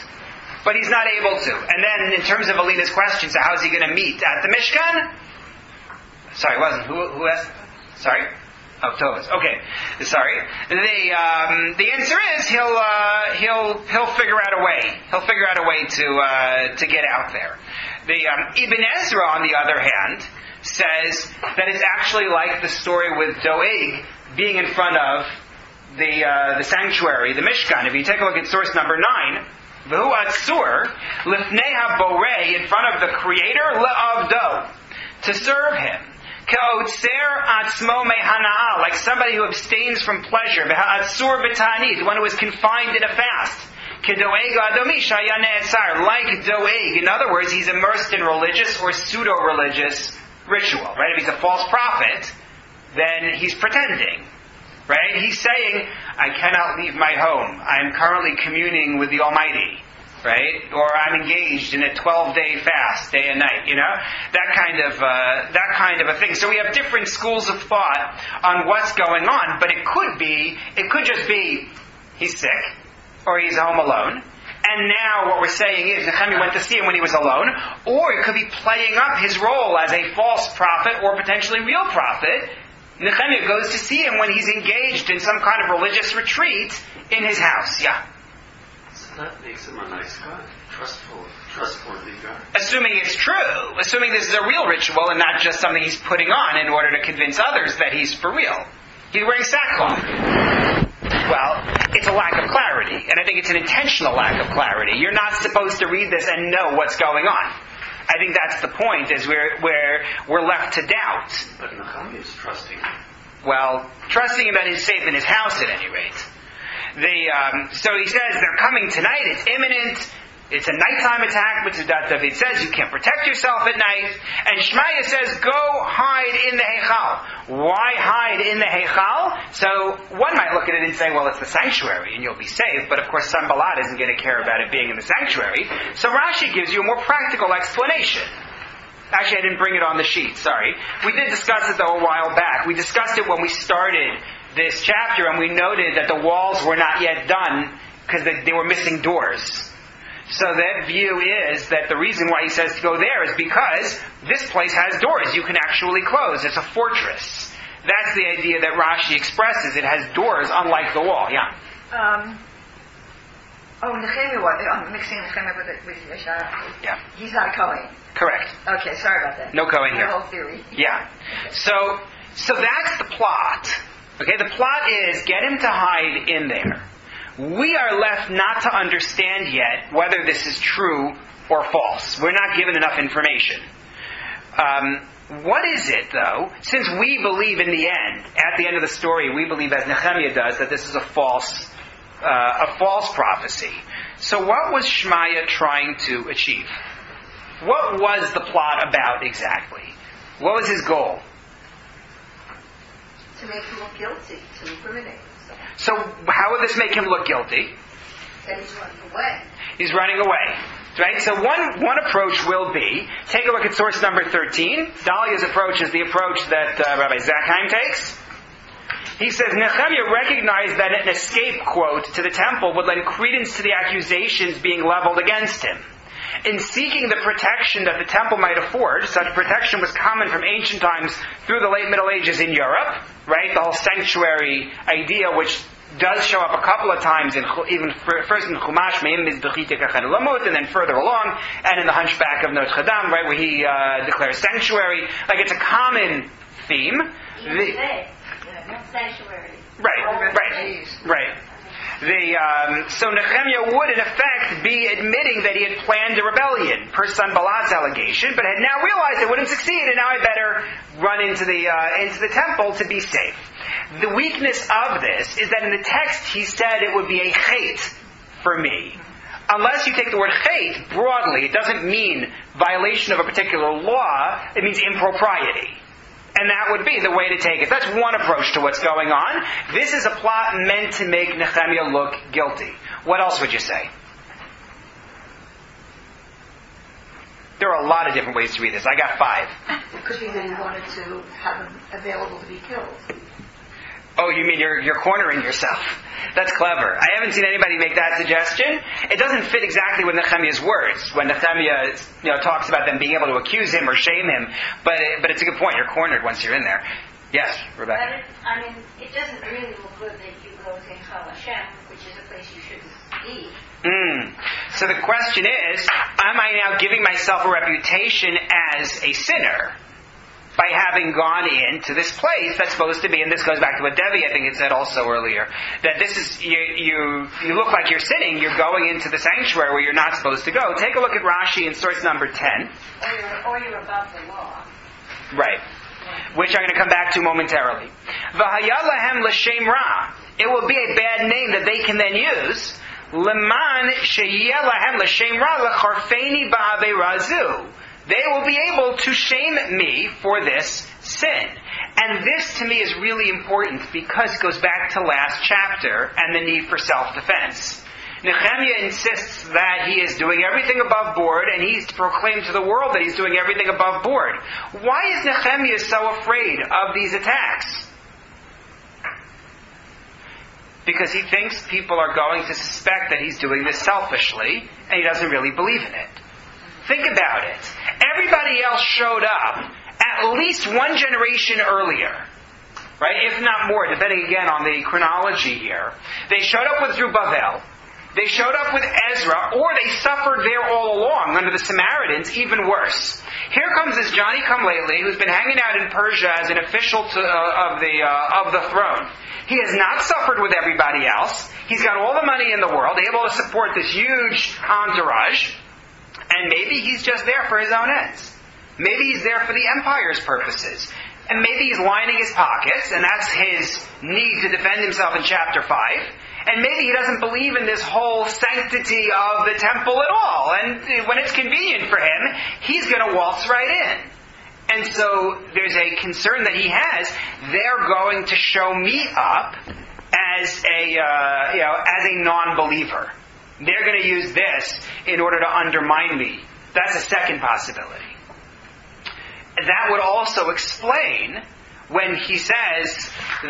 but he's not able to. And then in terms of Alina's question, so how's he going to meet? At the Mishkan? Sorry, it wasn't. Who asked? Sorry? Oh, Tovas. Okay. Sorry. The answer is he'll figure out a way. He'll figure out a way to get out there. Ibn Ezra, on the other hand, says that it's actually like the story with Doeg being in front of the sanctuary, the Mishkan. If you take a look at source number 9, V'hu Atzur Lifnei HaBorei, in front of the Creator, Le'avdo, to serve Him. K'otzer Atzmo Mehana'ah, like somebody who abstains from pleasure. V'ha'atzur B'ta'anit, the one who is confined in a fast. K'doeg Adomi Shaya Ne'etzar, like Doeg. In other words, he's immersed in religious or pseudo-religious ritual. Right? If he's a false prophet, then he's pretending. Right? He's saying, I cannot leave my home. I'm currently communing with the Almighty. Right? Or I'm engaged in a 12-day fast, day and night. You know? That kind of a thing. So we have different schools of thought on what's going on, but it could just be, he's sick, or he's home alone. And now what we're saying is, Nechemiah went to see him when he was alone, or it could be playing up his role as a false prophet, or potentially real prophet. Nechemiah goes to see him when he's engaged in some kind of religious retreat in his house. Yeah? So that makes him a nice guy. Trustworthy guy. Assuming it's true. Assuming this is a real ritual and not just something he's putting on in order to convince others that he's for real. He's wearing sackcloth. Well, it's a lack of clarity. And I think it's an intentional lack of clarity. You're not supposed to read this and know what's going on. I think that's the point, is we're left to doubt. But Nechemiah is trusting him. Well, trusting him that he's safe in his house at any rate. So he says, they're coming tonight, it's imminent, it's a nighttime attack, which is that David says you can't protect yourself at night. And Shemayah says, go hide in the Heichal. Why hide in the Heichal? So one might look at it and say, well, it's the sanctuary and you'll be safe. But of course, Sanballat isn't going to care about it being in the sanctuary. So Rashi gives you a more practical explanation. Actually, I didn't bring it on the sheet, sorry. We did discuss it though a while back. We discussed it when we started this chapter, and we noted that the walls were not yet done because they were missing doors. So that view is that the reason why he says to go there is because this place has doors you can actually close. It's a fortress. That's the idea that Rashi expresses. It has doors unlike the wall. Yeah? Nechemiah, I'm mixing Nechemiah with Yeshaya. Yeah. He's not a Kohen. Correct. Okay, sorry about that. No Kohen here. The whole theory. Yeah. So that's the plot. Okay, the plot is get him to hide in there. We are left not to understand yet whether this is true or false. We're not given enough information. What is it, though? Since we believe in the end, at the end of the story, we believe, as Nechemiah does, that this is a false prophecy. So what was Shemayah trying to achieve? What was the plot about exactly? What was his goal? To make him look guilty, to incriminate himself. So how would this make him look guilty? That he's running away. He's running away. Right? So one approach will be, take a look at source number 13. Dalia's approach is the approach that Rabbi Zakheim takes. He says, Nechemiah recognized that an escape, quote, to the temple would lend credence to the accusations being leveled against him. In seeking the protection that the temple might afford, such protection was common from ancient times through the late Middle Ages in Europe, right? The whole sanctuary idea, which does show up a couple of times, even first in Chumash, and then further along, and in the Hunchback of Notre Dame, right, where he declares sanctuary. Like, it's a common theme. Sanctuary. Right. So Nechemiah would, in effect, be admitting that he had planned a rebellion, per Sanballat's allegation, but had now realized it wouldn't succeed, and now I better run into the temple to be safe. The weakness of this is that in the text he said it would be a chait for me. Unless you take the word chait broadly, it doesn't mean violation of a particular law, it means impropriety. And that would be the way to take it. That's one approach to what's going on. This is a plot meant to make Nechemiah look guilty. What else would you say? There are a lot of different ways to read this. I got 5. It could be that he wanted to have him available to be killed. Oh, you mean you're cornering yourself. That's clever. I haven't seen anybody make that suggestion. It doesn't fit exactly with Nechemiah's words, when Nechemiah talks about them being able to accuse him or shame him. But it's a good point. You're cornered once you're in there. Yes, Rebecca? But it doesn't really look good that you go to Chal Hashem, which is a place you shouldn't be. So the question is, am I now giving myself a reputation as a sinner by having gone into this place that's supposed to be, and this goes back to what Debbie, I think, had said also earlier, that this is, you look like you're sinning, you're going into the sanctuary where you're not supposed to go. Take a look at Rashi in source number 10. Or you're above the law. Right. Which I'm going to come back to momentarily. V'haya lahem l'shem ra. It will be a bad name that they can then use. Leman sheyeh lahem l'shem ra l'charfeni ba'avei. They will be able to shame me for this sin. And this, to me, is really important because it goes back to last chapter and the need for self-defense. Nechemiah insists that he is doing everything above board, and he's to proclaim to the world that he's doing everything above board. Why is Nechemiah so afraid of these attacks? Because he thinks people are going to suspect that he's doing this selfishly, and he doesn't really believe in it. Think about it. Everybody else showed up at least one generation earlier. Right? If not more, depending again on the chronology here. They showed up with Zerubbabel. They showed up with Ezra, or they suffered there all along under the Samaritans, even worse. Here comes this Johnny-come-lately who's been hanging out in Persia as an official of the throne. He has not suffered with everybody else. He's got all the money in the world, able to support this huge entourage. And maybe he's just there for his own ends. Maybe he's there for the empire's purposes. And maybe he's lining his pockets, and that's his need to defend himself in chapter 5. And maybe he doesn't believe in this whole sanctity of the temple at all. And when it's convenient for him, he's going to waltz right in. And so there's a concern that he has. They're going to show me up as a non-believer. They're going to use this in order to undermine me. That's a second possibility. That would also explain when he says in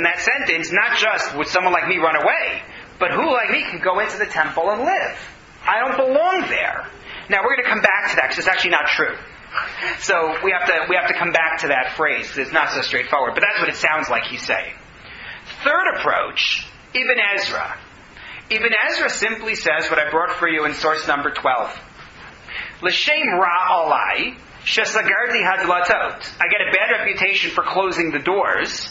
that sentence, not just would someone like me run away, but who like me can go into the temple and live? I don't belong there. Now we're going to come back to that because it's actually not true. So we have to come back to that phrase because it's not so straightforward. But that's what it sounds like he's saying. Third approach, Ibn Ezra. Ibn Ezra simply says what I brought for you in source number 12. L'shem ra alai shesagarti hadlatot. I get a bad reputation for closing the doors,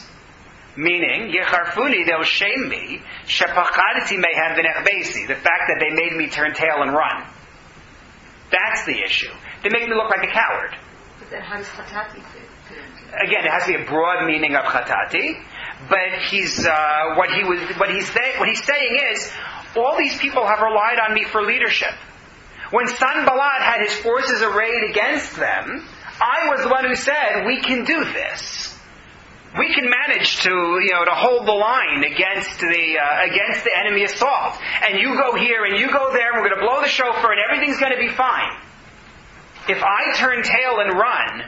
meaning yecharfuni, they'll shame me, shepachadati mehem v'nechbesi, the fact that they made me turn tail and run. That's the issue. They make me look like a coward. But then how does chatati fit into that? Again, it has to be a broad meaning of chatati. But what he's saying is, all these people have relied on me for leadership. When Sanballat had his forces arrayed against them, I was the one who said, we can do this. We can manage to hold the line against the enemy assault. And you go here and you go there, and we're going to blow the shofar and everything's going to be fine. If I turn tail and run,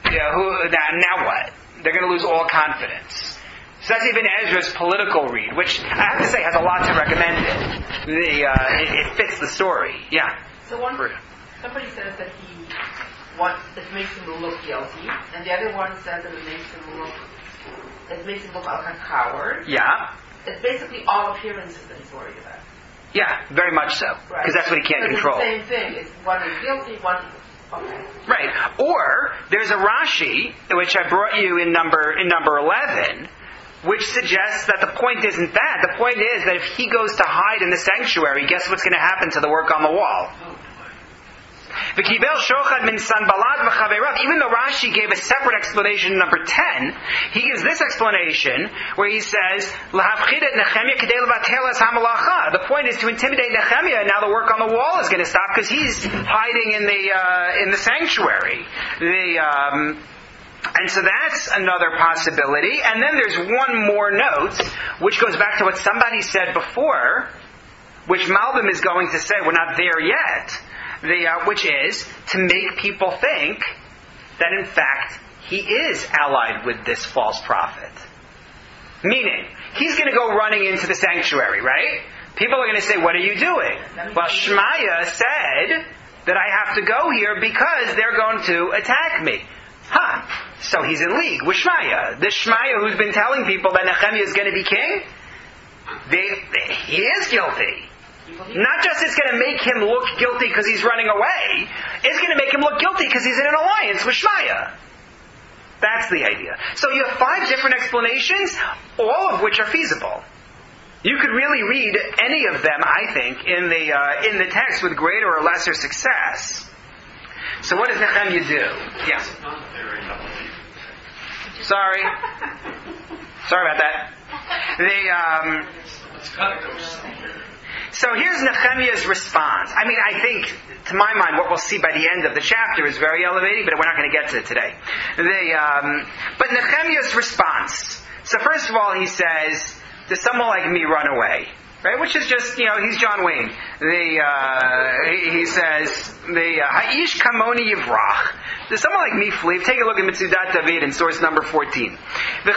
now what? They're going to lose all confidence. So that's Ibn Ezra's political read, which I have to say has a lot to recommend it. It fits the story. Yeah. So somebody says that it makes him look guilty, and the other one says that it makes him look like a coward. Yeah. It's basically all appearances that he's worried about. Yeah, very much so. Because that's what he can't control. It's the same thing. One is guilty, one is... Okay. Right. Or there's a Rashi, which I brought you in number 11, which suggests that the point isn't that. The point is that if he goes to hide in the sanctuary, guess what's going to happen to the work on the wall? Even though Rashi gave a separate explanation in number 10, he gives this explanation where he says, the point is to intimidate Nechemiah, and now the work on the wall is going to stop because he's hiding in the sanctuary. And so that's another possibility. And then there's one more note, which goes back to what somebody said before, which Malbim is going to say, we're not there yet, which is to make people think that in fact he is allied with this false prophet. Meaning, he's going to go running into the sanctuary, right? People are going to say, what are you doing? Well, Shemayah said that I have to go here because they're going to attack me. So he's in league with Shemayah. This Shemayah who's been telling people that Nechemiah is going to be king, he is guilty. Not just it's going to make him look guilty because he's running away, it's going to make him look guilty because he's in an alliance with Shemayah. That's the idea. So you have 5 different explanations, all of which are feasible. You could really read any of them, I think, in the text with greater or lesser success. So what does Nechemiah do? Yes. Sorry about that. So here's Nechemiah's response. I mean, I think, to my mind, what we'll see by the end of the chapter is very elevating, but we're not going to get to it today. But Nechemiah's response. So first of all, he says, does someone like me run away? Right? Which is just, he's John Wayne. He says, Ha'ish kamoni yivrach. Does someone like me flee? Take a look at Mitzudat David in source number 14. It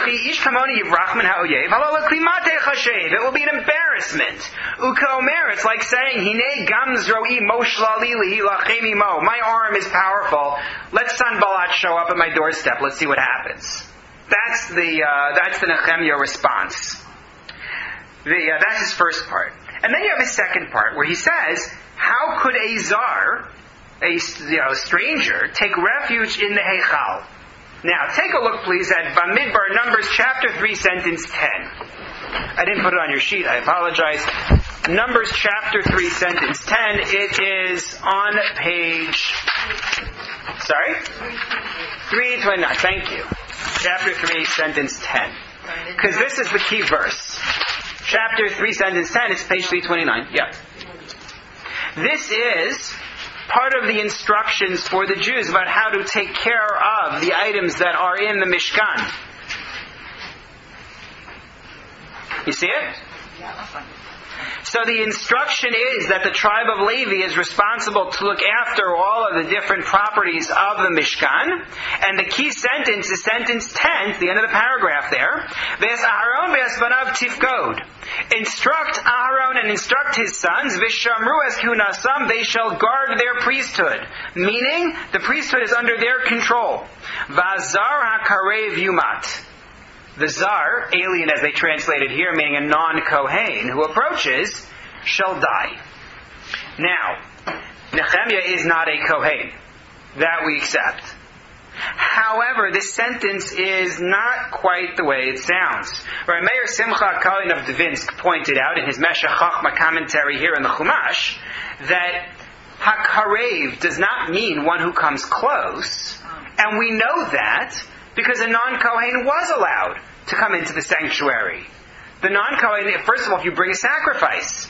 will be an embarrassment. Ukaomer, it's like saying, Hine gamzroi moshlalili lachemi mo. My arm is powerful. Let Sanballat show up at my doorstep. Let's see what happens. That's the Nechemiah response. That's his first part. And then you have his second part, where he says, how could a zar, a stranger, take refuge in the Heichal? Now, take a look, please, at Bamidbar, Numbers chapter 3, sentence 10. I didn't put it on your sheet, I apologize. Numbers chapter 3, sentence 10. It is on page... 329, thank you. Chapter 3, sentence 10. Because this is the key verse. Chapter 3, sentence 10, it's page 329. Yeah. This is part of the instructions for the Jews about how to take care of the items that are in the Mishkan. You see it? So the instruction is that the tribe of Levi is responsible to look after all of the different properties of the Mishkan. And the key sentence is sentence 10, the end of the paragraph there. Ves Aharon ves banav tifkod. Instruct Aharon and instruct his sons, Vishamru es kunasam, they shall guard their priesthood. Meaning, the priesthood is under their control. Vazar hakarev yumat. The zar, alien as they translate it here, meaning a non-Kohen, who approaches, shall die. Now, Nechemiah is not a Kohen. That we accept. However, this sentence is not quite the way it sounds. Rabbi Meir Simcha Kalin of Dvinsk pointed out in his Meshech Chochma commentary here in the Chumash that Hakarev does not mean one who comes close. And we know that because a non-Kohen was allowed to come into the sanctuary. The non-Kohen, first of all, if you bring a sacrifice,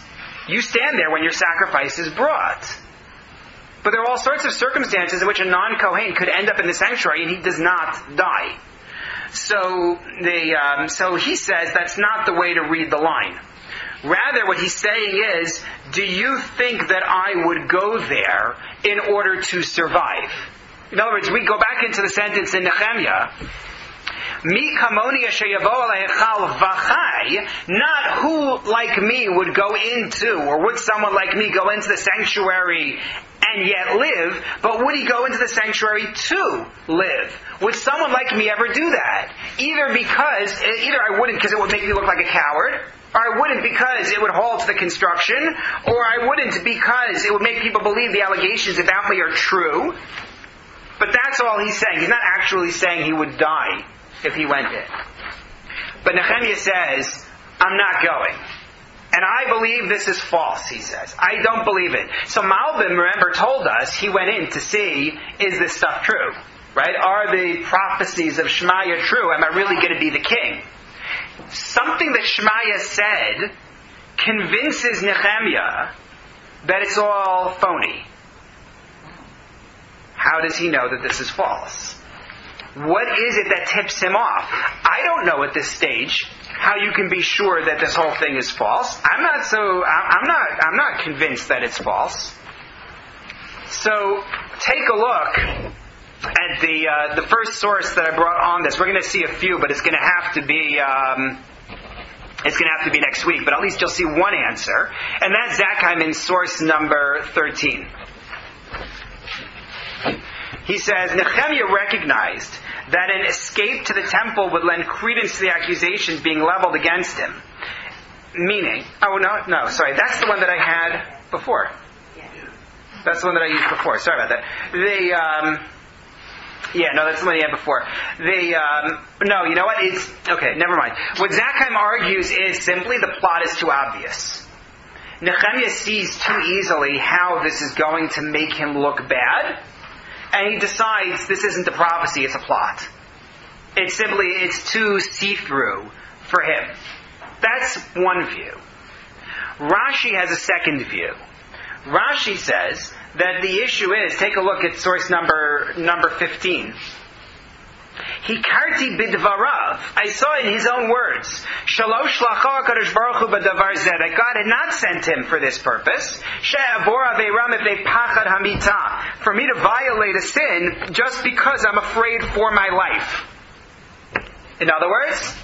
you stand there when your sacrifice is brought. But there are all sorts of circumstances in which a non-Kohen could end up in the sanctuary and he does not die. So he says that's not the way to read the line. Rather, what he's saying is, do you think that I would go there in order to survive? In other words, we go back into the sentence in Nechemiah, Mi kamoni sheyavo alehechal v'chai, not who like me would go into, or would someone like me go into the sanctuary and yet live, but would he go into the sanctuary to live? Would someone like me ever do that? Either I wouldn't because it would make me look like a coward, or I wouldn't because it would halt the construction, or I wouldn't because it would make people believe the allegations about me are true. But that's all he's saying. He's not actually saying he would die if he went in. But Nechemiah says, I'm not going. And I believe this is false, he says. I don't believe it. So Malbim, remember, told us he went in to see, is this stuff true? Right? Are the prophecies of Shemayah true? Am I really going to be the king? Something that Shemayah said convinces Nechemiah that it's all phony. How does he know that this is false? What is it that tips him off? I don't know at this stage how you can be sure that this whole thing is false. I'm not convinced that it's false. So take a look at the first source that I brought on this. We're going to see a few, but it's going to have to be next week. But at least you'll see one answer, and that's Zakheim in source number 13. He says, Nechemiah recognized that an escape to the temple would lend credence to the accusations being leveled against him. Meaning, that's the one that I had before. That's the one that I used before. Sorry about that. That's the one he had before. You know what? Okay, never mind. What Zakheim argues is simply the plot is too obvious. Nechemiah sees too easily how this is going to make him look bad, and he decides this isn't a prophecy, it's a plot. It's too see-through for him. That's one view. Rashi has a second view. Rashi says that the issue is, take a look at source number 15. Hikarti bidvarav. I saw in his own words, Shalosh shlacha HaKadosh Baruch Hu b'davar zeh, that God had not sent him for this purpose. She'avor aveiram mipnei pachad hamita, for me to violate a sin just because I'm afraid for my life. In other words,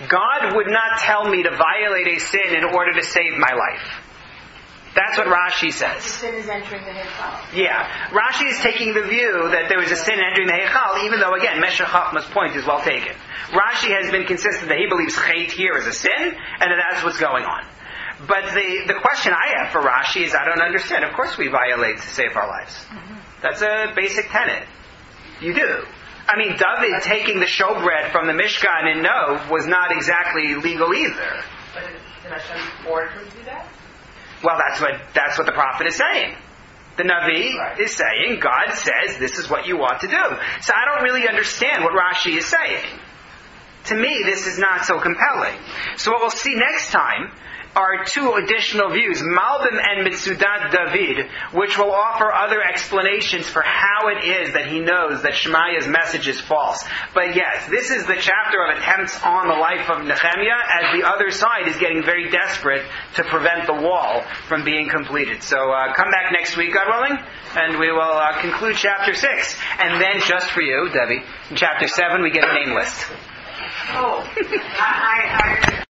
God would not tell me to violate a sin in order to save my life. That's what Rashi says. The sin is entering the Heichal. Yeah. Rashi is taking the view that there was a sin entering the Heichal, even though, again, Meshech Chochmah's point is well taken. Rashi has been consistent that he believes Chet here is a sin, and that that's what's going on. But the question I have for Rashi is, I don't understand. Of course we violate to save our lives. Mm-hmm. That's a basic tenet. You do. I mean, David taking the showbread from the Mishkan in Nov was not exactly legal either. But did Hashem order him to do that? Well, that's what the prophet is saying. The Navi is saying, God says this is what you ought to do. So I don't really understand what Rashi is saying. To me, this is not so compelling. So what we'll see next time are two additional views, Malbim and Mitzudat David, which will offer other explanations for how it is that he knows that Shemayah's message is false. But yes, this is the chapter of attempts on the life of Nechemiah, as the other side is getting very desperate to prevent the wall from being completed. So come back next week, God willing, and we will conclude chapter 6. And then, just for you, Debbie, in chapter 7 we get a name list. Oh, I